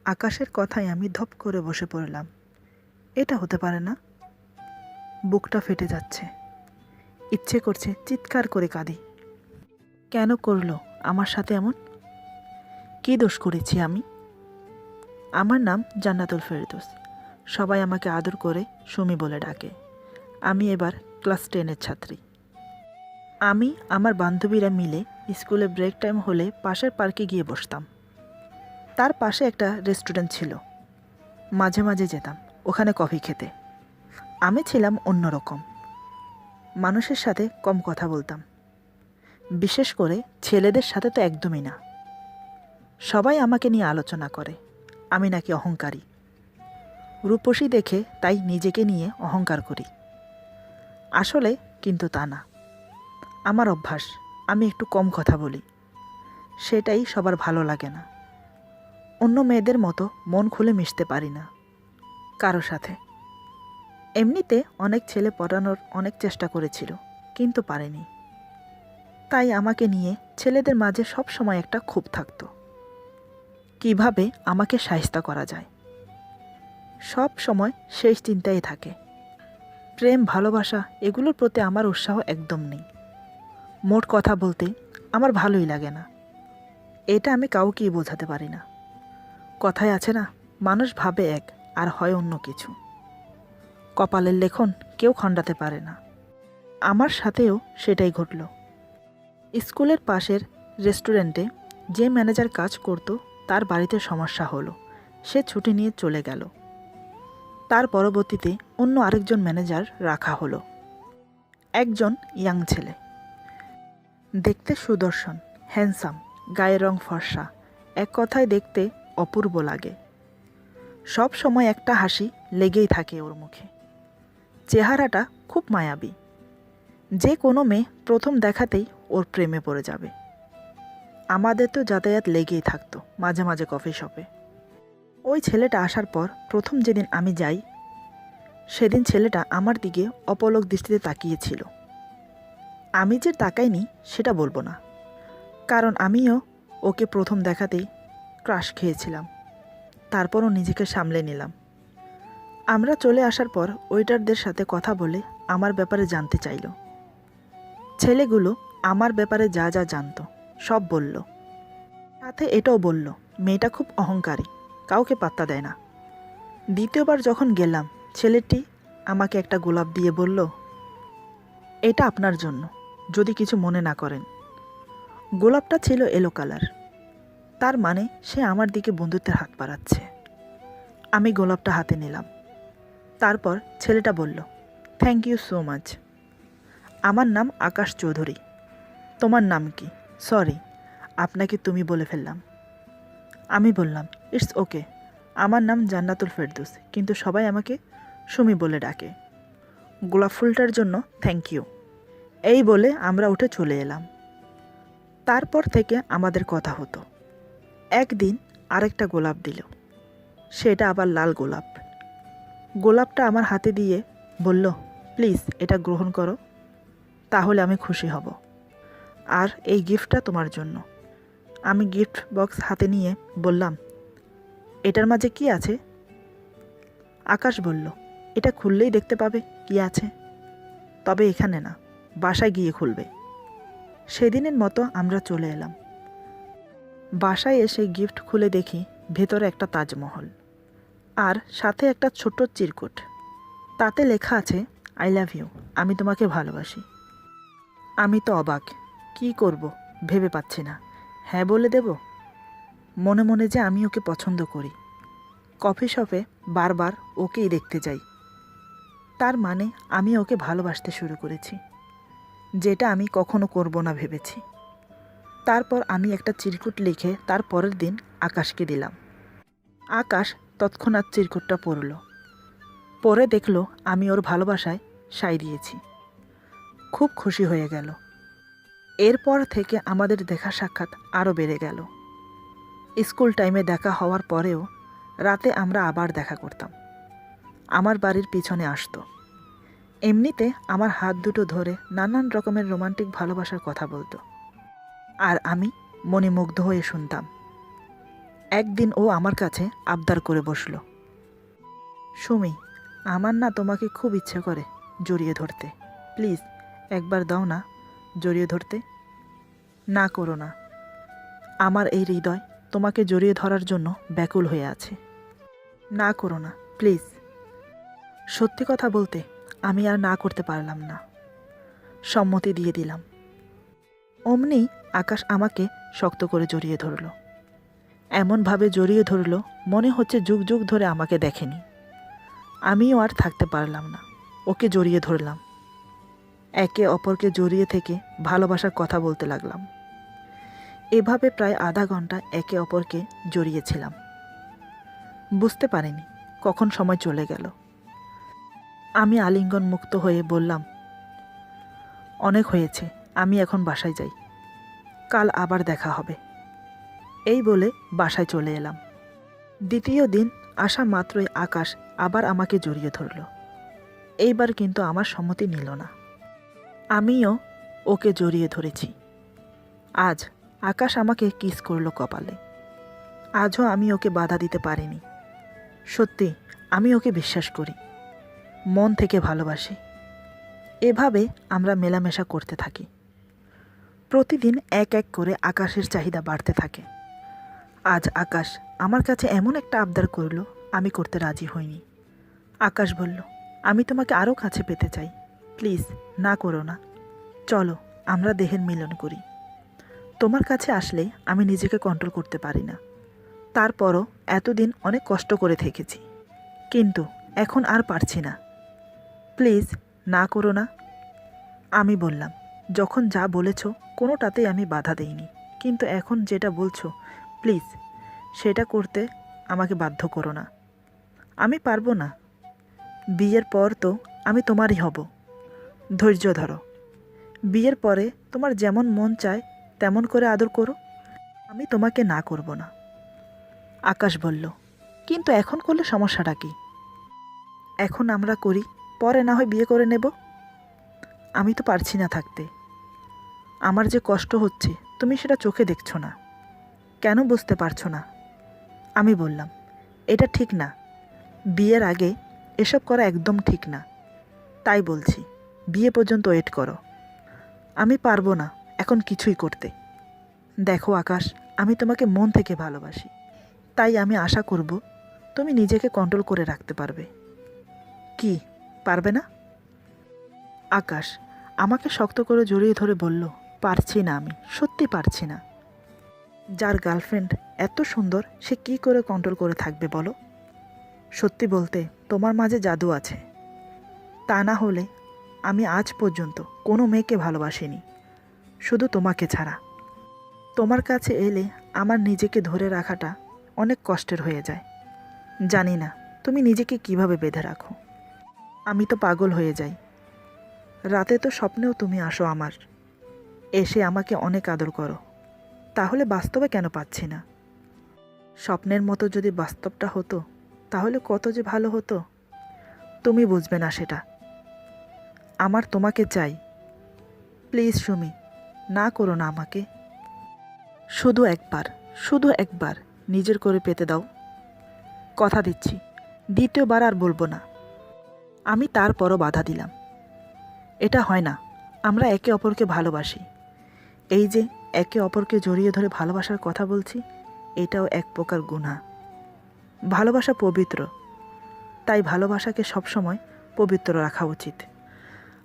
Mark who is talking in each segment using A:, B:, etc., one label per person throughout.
A: আকাশের কথায় আমি ধপ করে বসে পড়লাম। এটা হতে পারে না। বুকটা ফেটে যাচ্ছে, ইচ্ছে করছে চিৎকার করে কাঁদি। কেন করলো আমার সাথে এমন? কী দোষ করেছি আমি? আমার নাম জান্নাতুল ফেরদৌস। সবাই আমাকে আদর করে সুমি বলে ডাকে। আমি এবার ক্লাস 10-এর ছাত্রী। আমি আমার বান্ধবীরা মিলে স্কুলে ব্রেক টাইম হলে পাশের পার্কে গিয়ে বসতাম। তার পাশে একটা রেস্টুরেন্ট ছিল, মাঝে মাঝে যেতাম ওখানে কফি খেতে। আমি ছিলাম অন্যরকম, মানুষের সাথে কম কথা বলতাম, বিশেষ করে ছেলেদের সাথে তো একদমই না। সবাই আমাকে নিয়ে আলোচনা করে আমি নাকি অহংকারী, রূপসী দেখে তাই নিজেকে নিয়ে অহংকার করি। আসলে কিন্তু তা না, আমার অভ্যাস আমি একটু কম কথা বলি, সেটাই সবার ভালো লাগে না। অন্য মেয়েদের মতো মন খুলে মিশতে পারি না কারো সাথে। এমনিতে অনেক ছেলে পটানোর অনেক চেষ্টা করেছিল, কিন্তু পারেনি। তাই আমাকে নিয়ে ছেলেদের মাঝে সব সময় একটা ক্ষোভ থাকতো, কিভাবে আমাকে শায়েস্তা করা যায়। সব সময় সেই চিন্তাই থাকে। প্রেম ভালোবাসা এগুলোর প্রতি আমার উৎসাহ একদম নেই। মোট কথা বলতে আমার ভালোই লাগে না। এটা আমি কাউকেই বোঝাতে পারি না। কথায় আছে না, মানুষ ভাবে এক আর হয় অন্য কিছু। কপালের লেখন কেউ খণ্ডাতে পারে না। আমার সাথেও সেটাই ঘটল। স্কুলের পাশের রেস্টুরেন্টে যে ম্যানেজার কাজ করত তার বাড়িতে সমস্যা হলো, সে ছুটি নিয়ে চলে গেল। তার পরবর্তীতে অন্য আরেকজন ম্যানেজার রাখা হলো, একজন ইয়াং ছেলে, দেখতে সুদর্শন, হ্যান্ডসাম, গায়ের রং ফর্সা, এক কথায় দেখতে অপূর্ব লাগে। সব সময় একটা হাসি লেগেই থাকে ওর মুখে। চেহারাটা খুব মায়াবী। যে কোনো মেয়ে প্রথম দেখাতেই ওর প্রেমে পড়ে যাবে। আমাদের তো যাতায়াত লেগেই থাকতো মাঝে মাঝে কফি শপে। ওই ছেলেটা আসার পর প্রথম যেদিন আমি যাই, সেদিন ছেলেটা আমার দিকে অপলক দৃষ্টিতে তাকিয়েছিল। আমি যে তাকাইনি সেটা বলবো না, কারণ আমিও ওকে প্রথম দেখাতেই ক্রাশ খেয়েছিলাম। তারপরও নিজেকে সামলে নিলাম। আমরা চলে আসার পর ওয়েটারদের সাথে কথা বলে আমার ব্যাপারে জানতে চাইল। ছেলেগুলো আমার ব্যাপারে যা যা জানতো সব বলল। সাথে এটাও বলল মেয়েটা খুব অহংকারী, কাউকে পাত্তা দেয় না। দ্বিতীয়বার যখন গেলাম, ছেলেটি আমাকে একটা গোলাপ দিয়ে বলল, এটা আপনার জন্য, যদি কিছু মনে না করেন। গোলাপটা ছিল ইয়েলো কালার, তার মানে সে আমার দিকে বন্ধুত্বের হাত বাড়াচ্ছে। আমি গোলাপটা হাতে নিলাম। তারপর ছেলেটা বলল, থ্যাংক ইউ সো মাচ। আমার নাম আকাশ চৌধুরী। তোমার নাম কি? সরি, আপনাকে তুমি বলে ফেললাম। আমি বললাম, ইটস ওকে, আমার নাম জান্নাতুল ফেরদৌস, কিন্তু সবাই আমাকে সুমি বলে ডাকে। গোলাপ ফুলটার জন্য থ্যাংক ইউ। এই বলে আমরা উঠে চলে এলাম। তারপর থেকে আমাদের কথা হতো। একদিন আরেকটা গোলাপ দিল, সেটা আবার লাল গোলাপ। গোলাপটা আমার হাতে দিয়ে বলল, প্লিজ এটা গ্রহণ করো, তাহলে আমি খুশি হব। আর এই গিফটটা তোমার জন্য। আমি গিফট বক্স হাতে নিয়ে বললাম, এটার মাঝে কি আছে? আকাশ বলল, এটা খুললেই দেখতে পাবে কি আছে, তবে এখানে না, বাসায় গিয়ে খুলবে। সেদিনের মতো আমরা চলে এলাম। বাসায় এসে গিফট খুলে দেখি ভেতরে একটা তাজমহল, আর সাথে একটা ছোট্ট চিরকুট। তাতে লেখা আছে, আই লাভ ইউ, আমি তোমাকে ভালোবাসি। আমি তো অবাক, কি করব ভেবে পাচ্ছি না। হ্যাঁ বলে দেব? মনে মনে যে আমি ওকে পছন্দ করি, কফি শপে বারবার ওকেই দেখতে যাই। তার মানে আমি ওকে ভালোবাসতে শুরু করেছি, যেটা আমি কখনো করব না ভেবেছি। তারপর আমি একটা চিরকুট লিখে তার পরের দিন আকাশকে দিলাম। আকাশ তৎক্ষণাৎ চিরকুটটা পড়ল, পরে দেখলো আমি ওর ভালোবাসায় সায় দিয়েছি। খুব খুশি হয়ে গেল। এরপর থেকে আমাদের দেখা সাক্ষাৎ আরও বেড়ে গেল। স্কুল টাইমে দেখা হওয়ার পরেও রাতে আমরা আবার দেখা করতাম। আমার বাড়ির পিছনে আসতো। এমনিতে আমার হাত দুটো ধরে নানান রকমের রোমান্টিক ভালোবাসার কথা বলতো, আর আমি মণিমুগ্ধ হয়ে শুনতাম। একদিন ও আমার কাছে আবদার করে বসলো, সুমি, আমার না তোমাকে খুব ইচ্ছে করে জড়িয়ে ধরতে, প্লিজ একবার দাও না জড়িয়ে ধরতে। না করো না, আমার এই হৃদয় তোমাকে জড়িয়ে ধরার জন্য ব্যাকুল হয়ে আছে। না করো না প্লিজ। সত্যি কথা বলতে আমি আর না করতে পারলাম না, সম্মতি দিয়ে দিলাম। অমনি আকাশ আমাকে শক্ত করে জড়িয়ে ধরল, এমনভাবে জড়িয়ে ধরল মনে হচ্ছে যুগ যুগ ধরে আমাকে দেখেনি। আমিও আর থাকতে পারলাম না, ওকে জড়িয়ে ধরলাম। একে অপরকে জড়িয়ে থেকে ভালোবাসার কথা বলতে লাগলাম। এভাবে প্রায় আধা ঘন্টা একে অপরকে জড়িয়েছিলাম। বুঝতে পারিনি কখন সময় চলে গেল। আমি আলিঙ্গন মুক্ত হয়ে বললাম, অনেক হয়েছে, আমি এখন বাসায় যাই, কাল আবার দেখা হবে। এই বলে বাসায় চলে এলাম। দ্বিতীয় দিন আসা মাত্রই আকাশ আবার আমাকে জড়িয়ে ধরল। এইবার কিন্তু আমার সম্মতি নিল না। আমিও ওকে জড়িয়ে ধরেছি। আজ আকাশ আমাকে কিস করলো কপালে। আজও আমি ওকে বাধা দিতে পারিনি। সত্যি আমি ওকে বিশ্বাস করি, মন থেকে ভালোবাসি। এভাবে আমরা মেলামেশা করতে থাকি। প্রতিদিন এক এক করে আকাশের চাহিদা বাড়তে থাকে। আজ আকাশ আমার কাছে এমন একটা আবদার করলো, আমি করতে রাজি হইনি। আকাশ বলল, আমি তোমাকে আরও কাছে পেতে চাই, প্লিজ না করো না, চলো আমরা দেহের মিলন করি। তোমার কাছে আসলে আমি নিজেকে কন্ট্রোল করতে পারি না। তারপরও এতদিন অনেক কষ্ট করে থেকেছি, কিন্তু এখন আর পারছি না, প্লিজ না করো না। আমি বললাম, যখন যা বলেছ কোনোটাতেই আমি বাধা দেইনি, কিন্তু এখন যেটা বলছো প্লিজ সেটা করতে আমাকে বাধ্য করো না। আমি পারবো না। বিয়ের পর তো আমি তোমারই হব, ধৈর্য ধরো। বিয়ের পরে তোমার যেমন মন চায় তেমন করে আদর করো, আমি তোমাকে না করব না। আকাশ বলল, কিন্তু এখন করলে সমস্যাটা কি? এখন আমরা করি, পরে না হয় বিয়ে করে নেব। আমি তো পারছি না থাকতে। আমার যে কষ্ট হচ্ছে তুমি সেটা চোখে দেখছো না, কেন বুঝতে পারছো না? আমি বললাম, এটা ঠিক না, বিয়ের আগে এসব করা একদম ঠিক না। তাই বলছি বিয়ে পর্যন্ত ওয়েট করো। আমি পারবো না এখন কিছুই করতে। দেখো আকাশ, আমি তোমাকে মন থেকে ভালোবাসি, তাই আমি আশা করব তুমি নিজেকে কন্ট্রোল করে রাখতে পারবে। কি পারবে না? আকাশ আমাকে শক্ত করে জড়িয়ে ধরে বলল, পারছি না, আমি সত্যি পারছি না। যার গার্লফ্রেন্ড এত সুন্দর সে কি করে কন্ট্রোল করে থাকবে বলো? সত্যি বলতে তোমার মাঝে জাদু আছে, তা না হলে আমি আজ পর্যন্ত কোনো মেয়েকে ভালোবাসিনি, শুধু তোমাকে ছাড়া। তোমার কাছে এলে আমার নিজেকে ধরে রাখাটা অনেক কষ্টের হয়ে যায়। জানি না তুমি নিজেকে কিভাবে বেঁধে রাখো। আমি তো পাগল হয়ে যাই। রাতে তো স্বপ্নেও তুমি আসো আমার, এসে আমাকে অনেক আদর করো। তাহলে বাস্তবে কেন পাচ্ছি না? স্বপ্নের মতো যদি বাস্তবটা হতো তাহলে কত যে ভালো হতো। তুমি বুঝবে না সেটা। আমার তোমাকে চাই, প্লিজ সুমি, না করো না আমাকে। শুধু একবার নিজের করে পেতে দাও। কথা দিচ্ছি দ্বিতীয়বার আর বলবো না। আমি তারপরও বাধা দিলাম। এটা হয় না, আমরা একে অপরকে ভালোবাসি। এই যে একে অপরকে জড়িয়ে ধরে ভালোবাসার কথা বলছি, এটাও এক প্রকার গুনাহ। ভালোবাসা পবিত্র, তাই ভালোবাসাকে সবসময় পবিত্র রাখা উচিত।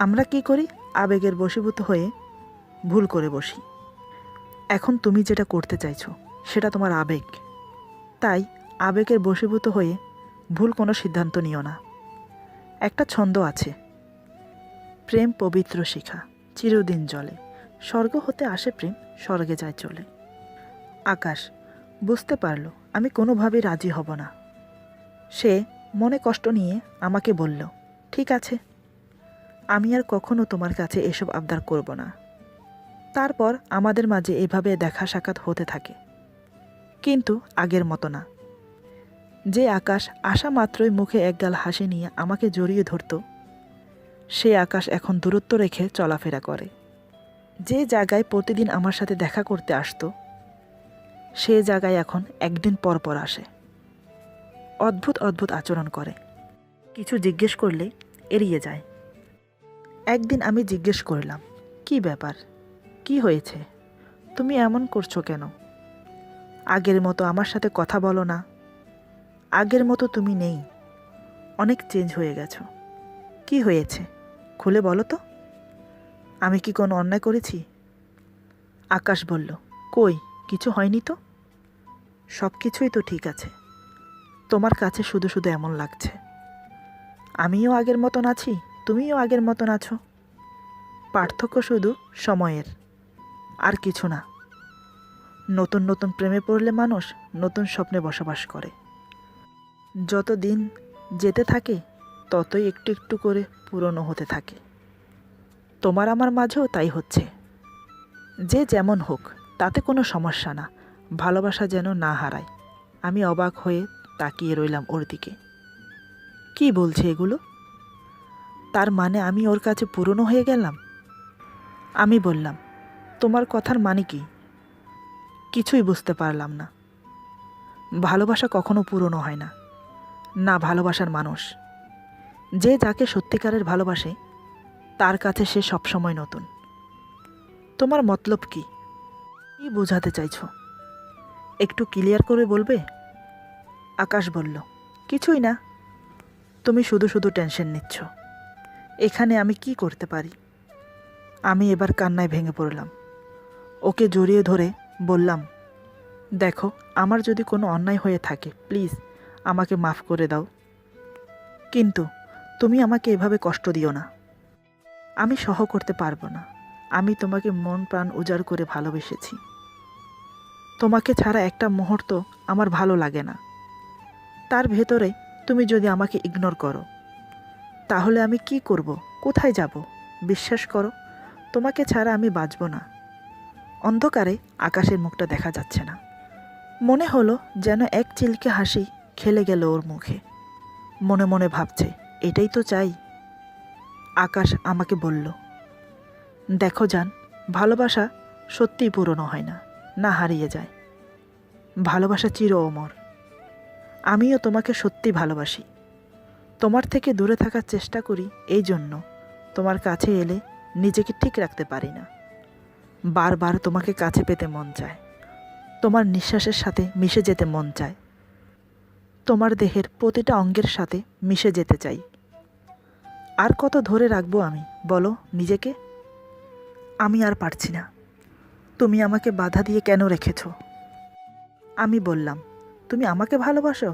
A: আমরা কি করি, আবেগের বশীভূত হয়ে ভুল করে বসি। এখন তুমি যেটা করতে চাইছো সেটা তোমার আবেগ, তাই আবেগের বশীভূত হয়ে ভুল কোনো সিদ্ধান্ত নিও না। একটা ছন্দ আছে, প্রেম পবিত্র শিখা চিরদিন জলে, স্বর্গ হতে আসে প্রেম, স্বর্গে যায় চলে। আকাশ বুঝতে পারলো আমি কোনোভাবেই রাজি হব না। সে মনে কষ্ট নিয়ে আমাকে বলল, ঠিক আছে, আমি আর কখনো তোমার কাছে এসব আবদার করব না। তারপর আমাদের মাঝে এভাবে দেখা সাক্ষাৎ হতে থাকে, কিন্তু আগের মতো না। যে আকাশ আসা মাত্রই মুখে একগাল হাসি নিয়ে আমাকে জড়িয়ে ধরত, সে আকাশ এখন দূরত্ব রেখে চলাফেরা করে। যে জায়গায় প্রতিদিন আমার সাথে দেখা করতে আসতো, সে জায়গায় এখন একদিন পর পর আসে। অদ্ভুত অদ্ভুত আচরণ করে। কিছু জিজ্ঞেস করলে এড়িয়ে যায়। একদিন আমি জিজ্ঞেস করলাম, কি ব্যাপার, কি হয়েছে, তুমি এমন করছো কেন? আগের মতো আমার সাথে কথা বলো না, আগের মতো তুমি নেই, অনেক চেঞ্জ হয়ে গেছো। কি হয়েছে খুলে বলো তো, আমি কি কোনো অন্যায় করেছি? আকাশ বলল, কই, কিছু হয়নি তো, সব কিছুই তো ঠিক আছে। তোমার কাছে শুধু শুধু এমন লাগছে। আমিও আগের মতন আছি, তুমিও আগের মতন আছো। পার্থক্য শুধু সময়ের, আর কিছু না। নতুন নতুন প্রেমে পড়লে মানুষ নতুন স্বপ্নে বসবাস করে। যত দিন যেতে থাকে ততই একটু একটু করে পুরনো হতে থাকে। তোমার আমার মাঝেও তাই হচ্ছে। যে যেমন হোক তাতে কোনো সমস্যা না, ভালোবাসা যেন না হারায়। আমি অবাক হয়ে তাকিয়ে রইলাম ওর দিকে। কি বলছে এগুলো? তার মানে আমি ওর কাছে পুরনো হয়ে গেলাম? আমি বললাম, তোমার কথার মানে কি? কিছুই বুঝতে পারলাম না। ভালোবাসা কখনো পুরনো হয় না, না ভালোবাসার মানুষ। যে যাকে সত্যিকারের ভালোবাসে তার কাছে সে সবসময় নতুন। তোমার মতলব কি? কি বোঝাতে চাইছো? একটু ক্লিয়ার করে বলবে? আকাশ বলল, কিছুই না, তুমি শুধু শুধু টেনশন নিচ্ছ। এখানে আমি কি করতে পারি? আমি এবার কান্নায় ভেঙে পড়লাম। ওকে জড়িয়ে ধরে বললাম, দেখো, আমার যদি কোনো অন্যায় হয়ে থাকে প্লিজ আমাকে মাফ করে দাও, কিন্তু তুমি আমাকে এভাবে কষ্ট দিও না। আমি সহ করতে পারবো না। আমি তোমাকে মন প্রাণ উজাড় করে ভালোবেসেছি। তোমাকে ছাড়া একটা মুহূর্ত আমার ভালো লাগে না। তার ভেতরে তুমি যদি আমাকে ইগনোর করো তাহলে আমি কি করব, কোথায় যাব? বিশ্বাস করো, তোমাকে ছাড়া আমি বাঁচব না। অন্ধকারে আকাশের মুখটা দেখা যাচ্ছে না। মনে হলো যেন এক চিলকে হাসি খেলে গেল ওর মুখে। মনে মনে ভাবছে, এটাই তো চাই। আকাশ আমাকে বলল, দেখো জান, ভালোবাসা সত্যিই পুরনো হয় না, না হারিয়ে যায়। ভালোবাসা চির অমর। আমিও তোমাকে সত্যি ভালোবাসি। তোমার থেকে দূরে থাকার চেষ্টা করি, এই জন্য তোমার কাছে এলে নিজেকে ঠিক রাখতে পারি না। বারবার তোমাকে কাছে পেতে মন চায়, তোমার নিঃশ্বাসের সাথে মিশে যেতে মন চায়, তোমার দেহের প্রতিটা অঙ্গের সাথে মিশে যেতে চাই। আর কত ধরে রাখবো আমি, বলো নিজেকে? আমি আর পারছি না। তুমি আমাকে বাধা দিয়ে কেন রেখেছো? আমি বললাম, তুমি আমাকে ভালোবাসো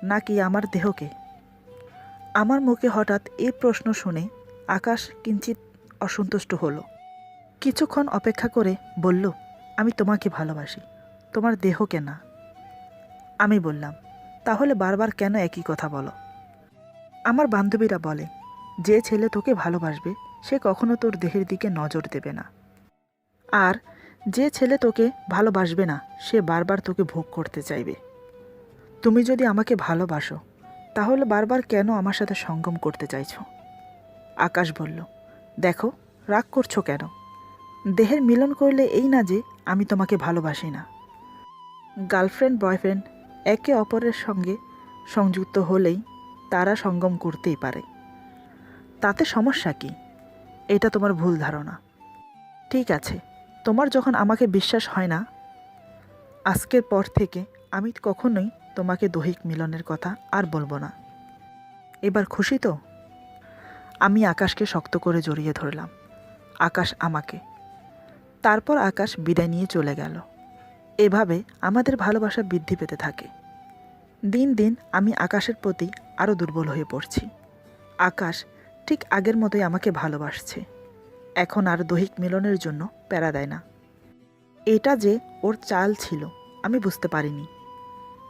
A: নাকি আমার দেহকে? আমার মুখে হঠাৎ এই প্রশ্ন শুনে আকাশ কিঞ্চিত অসন্তুষ্ট হলো। কিছুক্ষণ অপেক্ষা করে বলল, আমি তোমাকে ভালোবাসি, তোমার দেহকে না। আমি বললাম, তাহলে বারবার কেন একই কথা বলো? আমার বান্ধবীরা বলে, যে ছেলে তোকে ভালোবাসবে সে কখনো তোর দেহের দিকে নজর দেবে না, আর যে ছেলে তোকে ভালোবাসবে না সে বারবার তোকে ভোগ করতে চাইবে। তুমি যদি আমাকে ভালোবাসো তাহলে বারবার কেন আমার সাথে সঙ্গম করতে চাইছো? আকাশ বলল, দেখো, রাগ করছো কেন? দেহের মিলন করলে এই না যে আমি তোমাকে ভালোবাসি না। গার্লফ্রেন্ড বয়ফ্রেন্ড একে অপরের সঙ্গে সংযুক্ত হলেই তারা সঙ্গম করতেই পারে। তাতে সমস্যা কি? এটা তোমার ভুল ধারণা। ঠিক আছে, তোমার যখন আমাকে বিশ্বাস হয় না, আজকের পর থেকে আমি কখনোই তোমাকে দৈহিক মিলনের কথা আর বলবো না। এবার খুশি তো? আমি আকাশকে শক্ত করে জড়িয়ে ধরলাম, আকাশ আমাকে। তারপর আকাশ বিদায় নিয়ে চলে গেল। এভাবে আমাদের ভালোবাসা বৃদ্ধি পেতে থাকে। দিন দিন আমি আকাশের প্রতি আরও দুর্বল হয়ে পড়ছি। আকাশ ঠিক আগের মতোই আমাকে ভালোবাসছে, এখন আর দৈহিক মিলনের জন্য প্যারা দেয় না। এটা যে ওর চাল ছিল আমি বুঝতে পারিনি।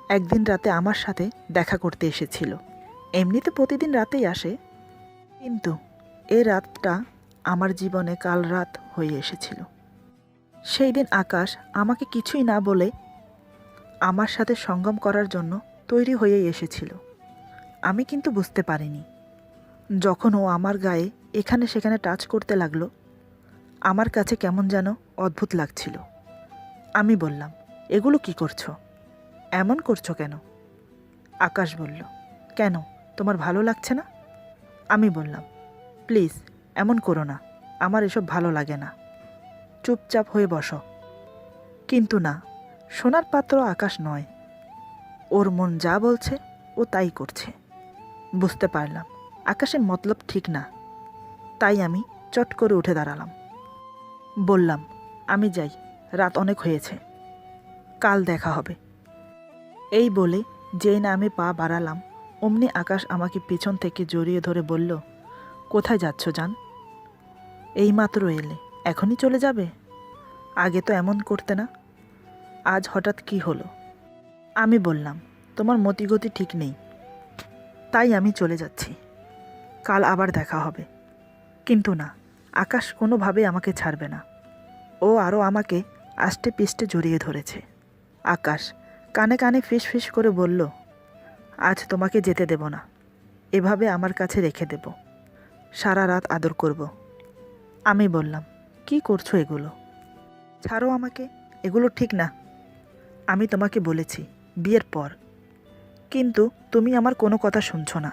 A: একদিন রাতে আমার সাথে দেখা করতে এসেছিল। এমনিতে প্রতিদিন রাতেই আসে, কিন্তু এ রাতটা আমার জীবনে কাল রাত হয়ে এসেছিল। সেই দিন আকাশ আমাকে কিছুই না বলে আমার সাথে সঙ্গম করার জন্য তৈরি হয়ে এসেছিল। আমি কিন্তু বুঝতে পারিনি। যখন ও আমার গায়ে এখানে সেখানে টাচ করতে লাগলো, আমার কাছে কেমন যেন অদ্ভুত লাগছিল। আমি বললাম, এগুলো কি করছো? এমন করছো কেন? আকাশ বলল, কেন, তোমার ভালো লাগছে না? আমি বললাম, প্লিজ এমন করো না, আমার এসব ভালো লাগে না। চুপচাপ হয়ে বসো। কিন্তু না, সোনার পাত্র আকাশ নয়। ওর মন যা বলছে ও তাই করছে। বুঝতে পারলাম আকাশের মতলব ঠিক না। তাই আমি চট করে উঠে দাঁড়ালাম। বললাম, আমি যাই, রাত অনেক হয়েছে, কাল দেখা হবে। এই বলে যেই না আমি পা বাড়ালাম, অমনি আকাশ আমাকে পিছন থেকে জড়িয়ে ধরে বলল, কোথায় যাচ্ছ জান? এইমাত্র এলে, এখনই চলে যাবে? আগে তো এমন করতে না, আজ হঠাৎ কি হলো? আমি বললাম, তোমার মতিগতি ঠিক নেই, তাই আমি চলে যাচ্ছি, কাল আবার দেখা হবে। কিন্তু না, আকাশ কোনোভাবে আমাকে ছাড়বে না। ও আরও আমাকে আষ্টে পিষ্টে জড়িয়ে ধরেছে। আকাশ কানে কানে ফিস ফিস করে বলল, আজ তোমাকে যেতে দেব না, এভাবে আমার কাছে রেখে দেব, সারা রাত আদর করব। আমি বললাম, কি করছো এগুলো? ছাড়ো আমাকে, এগুলো ঠিক না। আমি তোমাকে বলেছি বিয়ের পর, কিন্তু তুমি আমার কোনো কথা শুনছো না।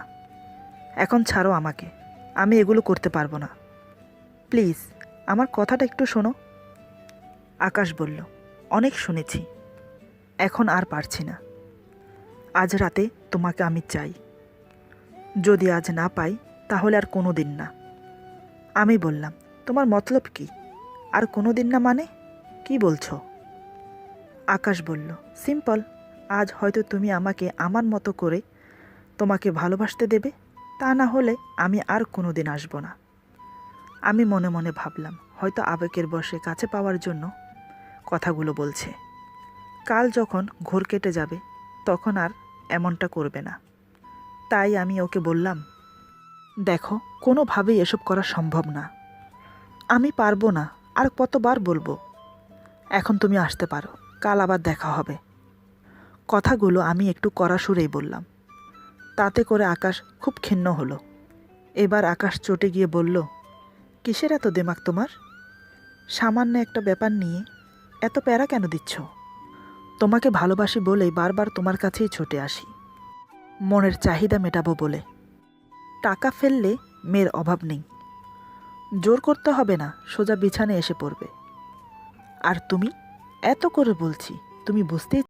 A: এখন ছাড়ো আমাকে, আমি এগুলো করতে পারবো না। প্লিজ আমার কথাটা একটু শোনো। আকাশ বলল, অনেক শুনেছি, এখন আর পারছি না। আজ রাতে তোমাকে আমি চাই। যদি আজ না পাই তাহলে আর কোনো দিন না। আমি বললাম, তোমার মতলব কি? আর কোনো দিন না মানে কি বলছো? আকাশ বলল, সিম্পল, আজ হয়তো তুমি আমাকে আমার মতো করে তোমাকে ভালোবাসতে দেবে, তা না হলে আমি আর কোনো দিন আসবো না। আমি মনে মনে ভাবলাম, হয়তো আবেগের বশে কাছে পাওয়ার জন্য কথাগুলো বলছে। কাল যখন ঘোর কেটে যাবে তখন আর এমনটা করবে না। তাই আমি ওকে বললাম, দেখো, কোনোভাবেই এসব করা সম্ভব না। আমি পারবো না, আর কতবার বলবো? এখন তুমি আসতে পারো, কাল আবার দেখা হবে। কথাগুলো আমি একটু কড়া সুরেই বললাম। তাতে করে আকাশ খুব ক্ষিন্ন হলো। এবার আকাশ চটে গিয়ে বলল, কিসের এত দিমাগ তোমার? সামান্য একটা ব্যাপার নিয়ে এত প্যারা কেন দিচ্ছ? তোমাকে ভালোবাসি বলেই বারবার তোমার কাছেই ছুটে আসি, মনের চাহিদা মেটাবো বলে। টাকা ফেললে মেয়ের অভাব নেই, জোর করতে হবে না, সোজা বিছানে এসে পড়বে। আর তুমি, এত করে বলছি, তুমি বুঝতেই